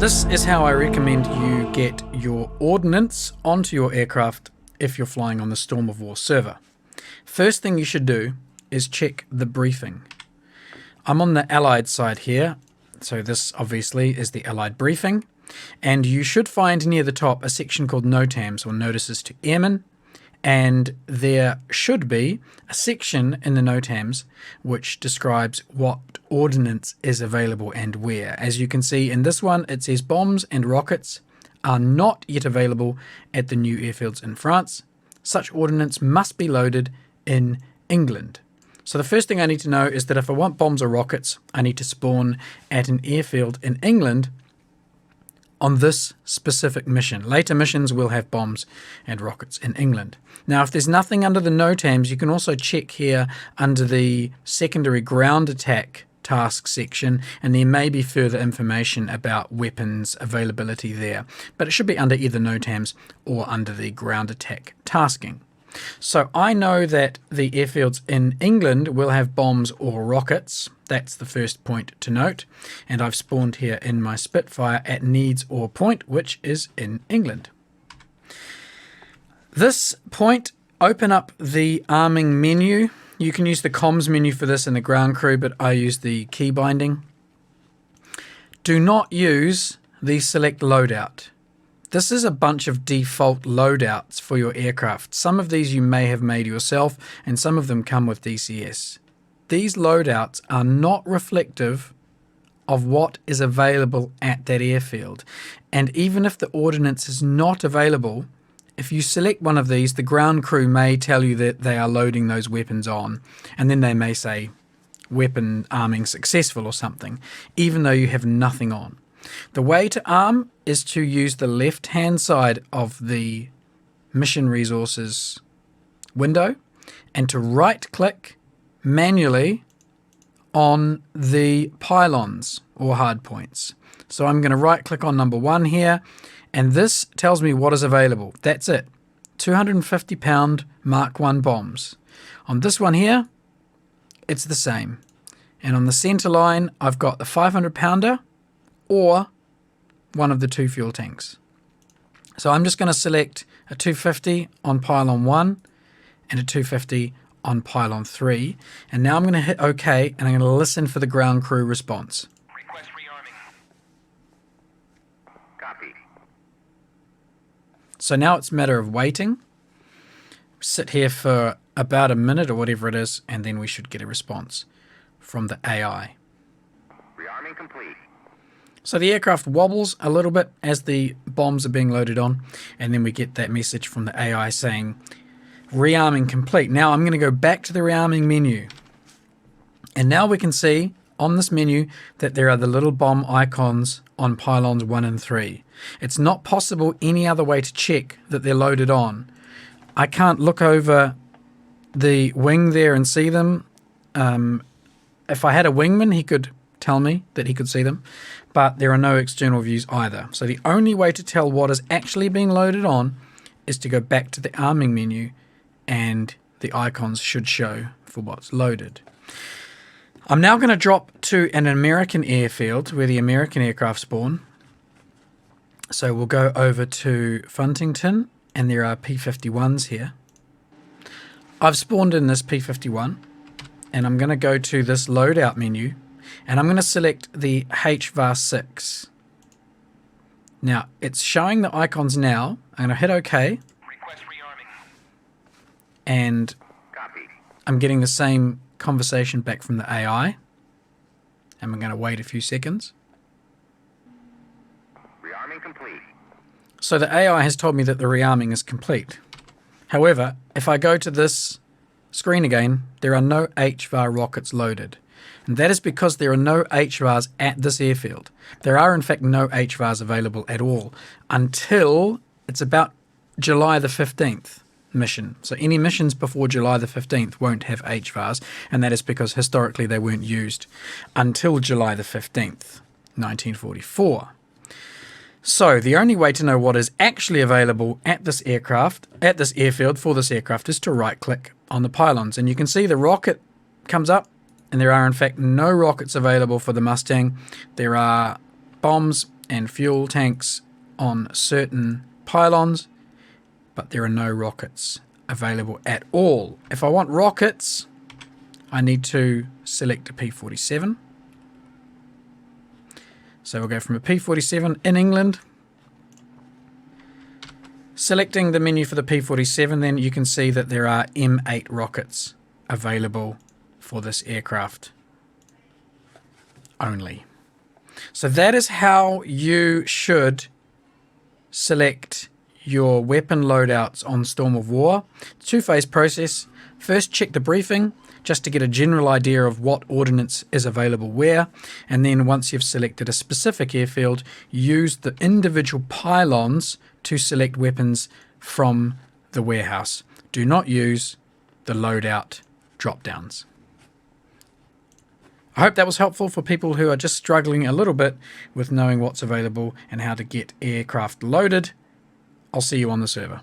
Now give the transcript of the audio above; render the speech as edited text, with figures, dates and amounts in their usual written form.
This is how I recommend you get your ordnance onto your aircraft if you're flying on the Storm of War server. First thing you should do is check the briefing. I'm on the Allied side here, so this obviously is the Allied briefing, and you should find near the top a section called NOTAMs, or Notices to Airmen, and there should be a section in the NOTAMs which describes what ordnance is available and where. As you can see in this one, it says bombs and rockets are not yet available at the new airfields in France. Such ordnance must be loaded in England. So the first thing I need to know is that if I want bombs or rockets, I need to spawn at an airfield in England on this specific mission. Later missions will have bombs and rockets in England. Now, if there's nothing under the NOTAMs, you can also check here under the secondary ground attack task section, and there may be further information about weapons availability there. But it should be under either NOTAMs or under the ground attack tasking. So I know that the airfields in England will have bombs or rockets. That's the first point to note. And I've spawned here in my Spitfire at Needs or Point, which is in England. This point, open up the arming menu. You can use the comms menu for this in the ground crew, but I use the key binding. Do not use the select loadout. This is a bunch of default loadouts for your aircraft. Some of these you may have made yourself, and some of them come with DCS. These loadouts are not reflective of what is available at that airfield. And even if the ordnance is not available, if you select one of these, the ground crew may tell you that they are loading those weapons on, and then they may say weapon arming successful or something, even though you have nothing on. The way to arm is to use the left-hand side of the mission resources window and to right-click manually on the pylons or hardpoints. So I'm going to right-click on number 1 here, and this tells me what is available. That's it. 250-pound Mark I bombs. On this one here, it's the same. And on the center line, I've got the 500-pounder or one of the 2 fuel tanks. So I'm just going to select a 250 on pylon 1 and a 250 on pylon 3. And now I'm going to hit OK, and I'm going to listen for the ground crew response. Request rearming. Copy. So now it's a matter of waiting. Sit here for about a minute or whatever it is, and then we should get a response from the AI. Rearming complete. So the aircraft wobbles a little bit as the bombs are being loaded on, and then we get that message from the AI saying, rearming complete. Now I'm going to go back to the rearming menu. And now we can see on this menu that there are the little bomb icons on pylons 1 and 3. It's not possible any other way to check that they're loaded on. I can't look over the wing there and see them. If I had a wingman, he could tell me that he could see them, but there are no external views either. So the only way to tell what is actually being loaded on is to go back to the arming menu, and the icons should show for what's loaded. I'm now going to drop to an American airfield where the American aircraft spawn. So we'll go over to Funtington, and there are P-51s here. I've spawned in this P-51, and I'm going to go to this loadout menu, and I'm going to select the HVAR6. Now, it's showing the icons now. I'm going to hit OK. Request rearming. And Copy. I'm getting the same conversation back from the AI. And we're going to wait a few seconds. Rearming complete. So the AI has told me that the rearming is complete. However, if I go to this screen again, there are no HVAR rockets loaded. And that is because there are no HVARs at this airfield. There are in fact no HVARs available at all until it's about July the 15th mission. So any missions before July the 15th won't have HVARs, and that is because historically they weren't used until July the 15th, 1944. So the only way to know what is actually available at this airfield for this aircraft is to right click on the pylons, and you can see the rocket comes up, and there are in fact no rockets available for the Mustang. There are bombs and fuel tanks on certain pylons, but there are no rockets available at all. If I want rockets, I need to select a P-47. So we'll go from a P-47 in England. Selecting the menu for the P-47, then you can see that there are M8 rockets available for this aircraft only. So that is how you should select your weapon loadouts on Storm of War. Two-phase process. First, check the briefing just to get a general idea of what ordnance is available where, and then once you've selected a specific airfield, use the individual pylons to select weapons from the warehouse. Do not use the loadout drop-downs. I hope that was helpful for people who are just struggling a little bit with knowing what's available and how to get aircraft loaded. I'll see you on the server.